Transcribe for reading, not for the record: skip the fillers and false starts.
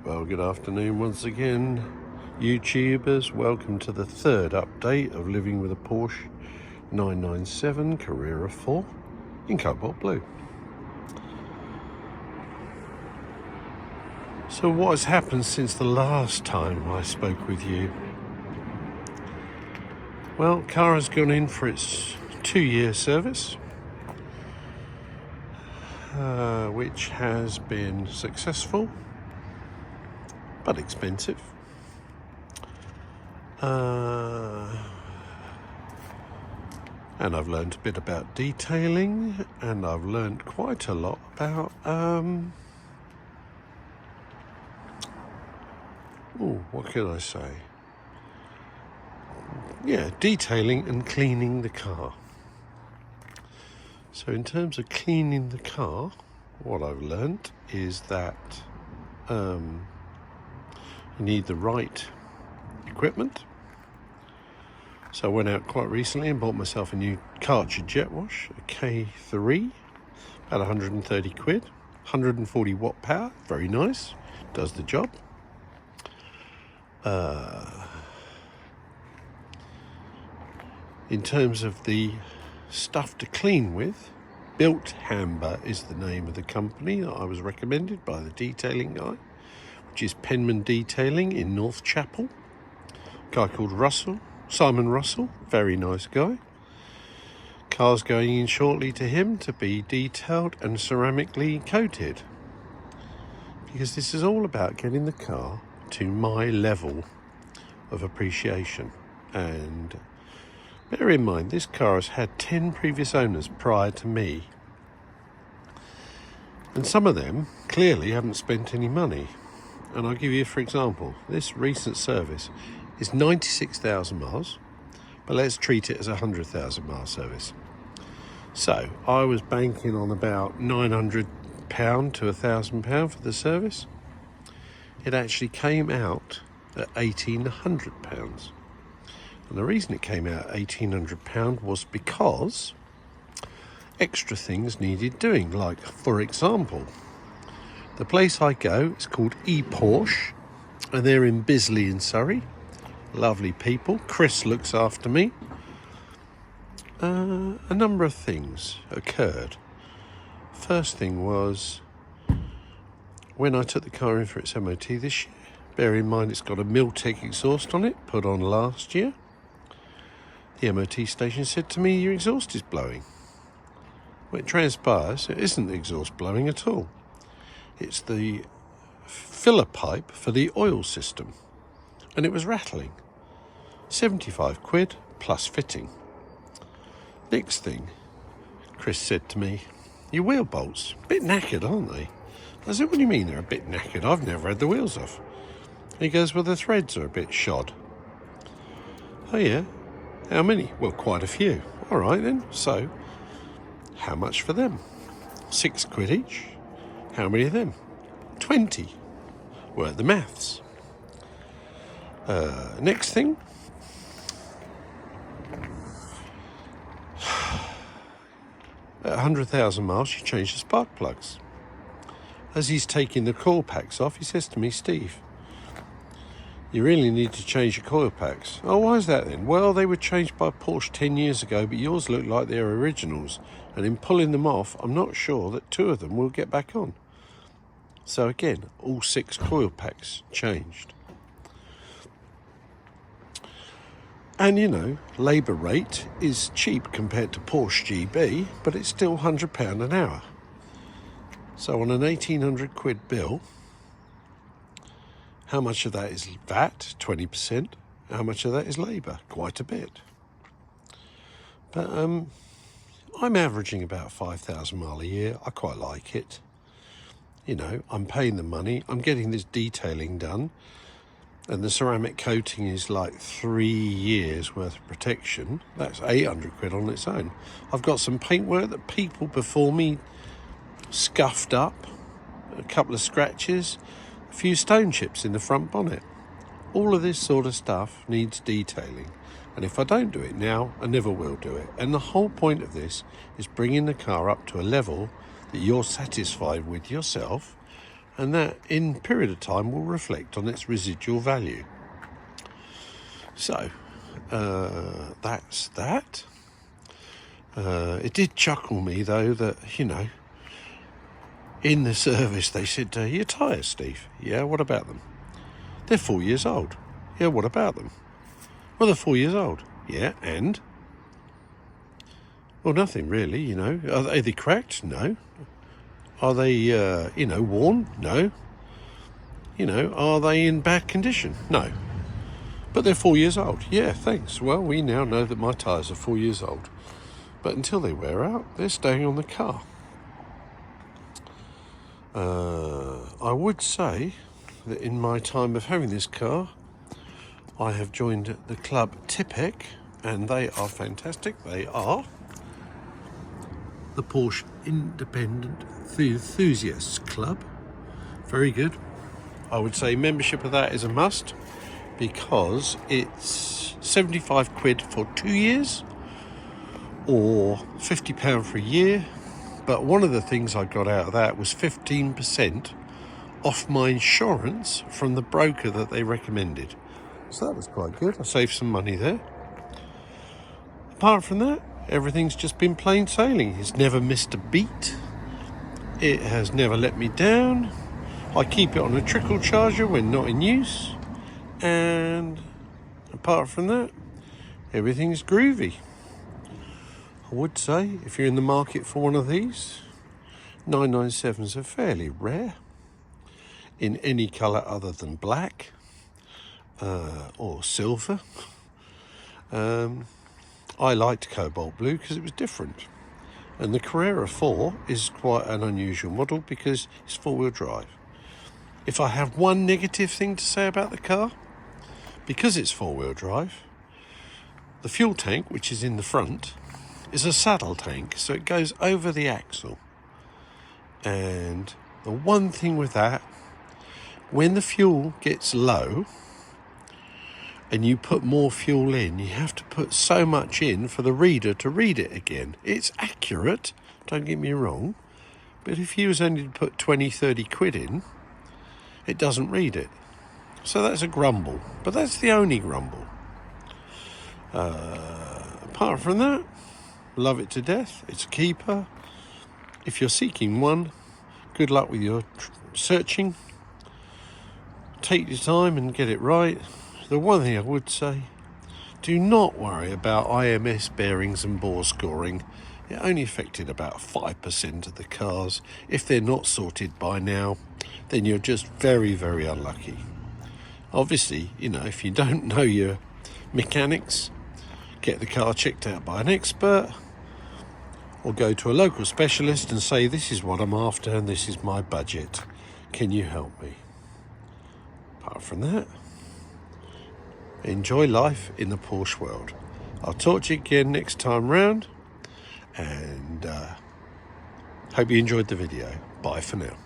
Well, good afternoon once again, YouTubers. Welcome to the third update of living with a Porsche 997 Carrera 4 in cobalt blue. So what has happened since the last time I spoke with you? Well, car has gone in for its 2-year service, which has been successful but expensive. And I've learned a bit about detailing, and I've learned quite a lot about what can I say? Yeah, detailing and cleaning the car. So in terms of cleaning the car, what I've learned is that you need the right equipment. So I went out quite recently and bought myself a new cartridge jet wash, a K3, about 130 quid, 140 watt power, very nice, does the job. In terms of the stuff to clean with, Built Hamber is the name of the company that I was recommended by the detailing guy, which is Penman Detailing in North Chapel. A guy called Simon Russell, very nice guy. Car's going in shortly to him to be detailed and ceramically coated, because this is all about getting the car to my level of appreciation. And bear in mind, this car has had 10 previous owners prior to me, and some of them clearly haven't spent any money. And I'll give you, for example, this recent service is 96,000 miles, but let's treat it as a 100,000 mile service. So I was banking on about £900 to £1,000 for the service. It actually came out at £1,800. And the reason it came out at £1,800 was because extra things needed doing. Like, for example, the place I go is called Porsche, and they're in Bisley in Surrey. Lovely people. Chris looks after me. A number of things occurred. First thing was, when I took the car in for its MOT this year, bear in mind it's got a Miltech exhaust on it, put on last year. The MOT station said to me, your exhaust is blowing. Well, it transpires it isn't the exhaust blowing at all. It's the filler pipe for the oil system, and it was rattling. 75 quid plus fitting. Next thing, Chris said to me, your wheel bolts, a bit knackered, aren't they? I said, what do you mean they're a bit knackered? I've never had the wheels off. He goes, well, the threads are a bit shod. Oh yeah? How many? Well, quite a few. All right then, so how much for them? 6 quid each. How many of them? 20. Work the maths. Next thing, at 100,000 miles, you change the spark plugs. As he's taking the coil packs off, he says to me, Steve, you really need to change your coil packs. Oh, why is that then? Well, they were changed by Porsche 10 years ago, but yours look like they're originals. And in pulling them off, I'm not sure that 2 of them will get back on. So again, all 6 coil packs changed. And you know, labour rate is cheap compared to Porsche GB, but it's still £100 an hour. So on an 1,800 quid bill, how much of that is VAT? 20%. How much of that is labour? Quite a bit. But I'm averaging about 5,000 mile a year. I quite like it. You know, I'm paying the money. I'm getting this detailing done. And the ceramic coating is like 3 years worth of protection. That's 800 quid on its own. I've got some paintwork that people before me scuffed up, a couple of scratches, a few stone chips in the front bonnet. All of this sort of stuff needs detailing. And if I don't do it now, I never will do it. And the whole point of this is bringing the car up to a level that you're satisfied with yourself, and that in period of time will reflect on its residual value. So that's that. It did chuckle me though that, in the service they said, your tyres, Steve. Yeah, what about them? They're 4 years old. Yeah, what about them? Well, they're 4 years old. Yeah, and? Well, nothing really, Are they cracked? No. Are they, worn? No. Are they in bad condition? No. But they're 4 years old. Yeah, thanks. Well, we now know that my tyres are 4 years old. But until they wear out, they're staying on the car. I would say that in my time of having this car, I have joined the club Tipec, and they are fantastic. They are the Porsche Independent Enthusiasts Club. Very good. I would say membership of that is a must, because it's 75 quid for 2 years or £50 for a year. But one of the things I got out of that was 15% off my insurance from the broker that they recommended. So that was quite good. I saved some money there. Apart from that, everything's just been plain sailing. It's never missed a beat. It has never let me down. I keep it on a trickle charger when not in use. And apart from that, everything's groovy. I would say, if you're in the market for one of these, 997s are fairly rare in any colour other than black or silver. I liked cobalt blue because it was different. And the Carrera 4 is quite an unusual model because it's four-wheel drive. If I have one negative thing to say about the car, because it's four-wheel drive, the fuel tank, which is in the front, is a saddle tank, so it goes over the axle. And the one thing with that, when the fuel gets low and you put more fuel in, you have to put so much in for the reader to read it again. It's accurate, don't get me wrong, but if you was only to put 20-30 quid in, it doesn't read it. So that's a grumble, but that's the only grumble. Apart from that, love it to death. It's a keeper. If you're seeking one, good luck with your searching. Take your time and get it right. The one thing I would say, do not worry about IMS bearings and bore scoring. It only affected about 5% of the cars. If they're not sorted by now, then you're just very, very unlucky. Obviously, if you don't know your mechanics, get the car checked out by an expert, or go to a local specialist and say, this is what I'm after and this is my budget. Can you help me? Apart from that, enjoy life in the Porsche world. I'll talk to you again next time round, and hope you enjoyed the video. Bye for now.